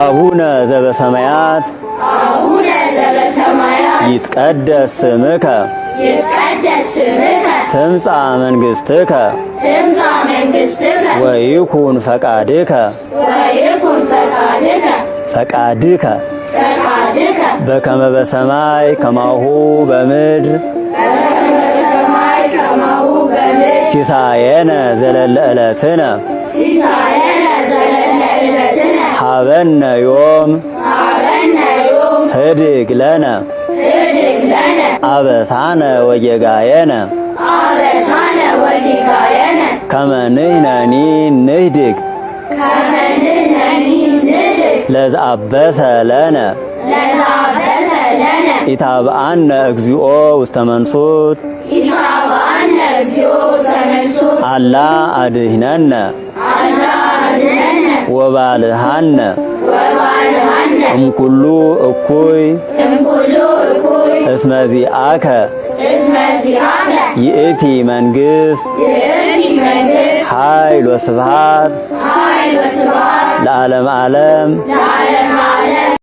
አቡነ ዘበሰማያት ይትቀደስ ስምከ ትምጻእ መንግሥትከ ወይኩን ፈቃድከ በከመ በሰማይ ከማሁ በምድር ሲሳየነ ዘለለ ዕለትነ ሀበነ ዮም ህድግ ለነ አበሳነ ወጌጋየነ ከመ ንሕነኒ ንህድግ ለዘአበሰ ለነ ኢታብአነ እግዚኦ ውስተ መንሱት አላ አድኅነነ ወባልሐነ እምኩሉ እኩይ እስመ ዚአከ ይእቲ መንግሥት ኃይል ወስብሐት ለዓለመ ዓለም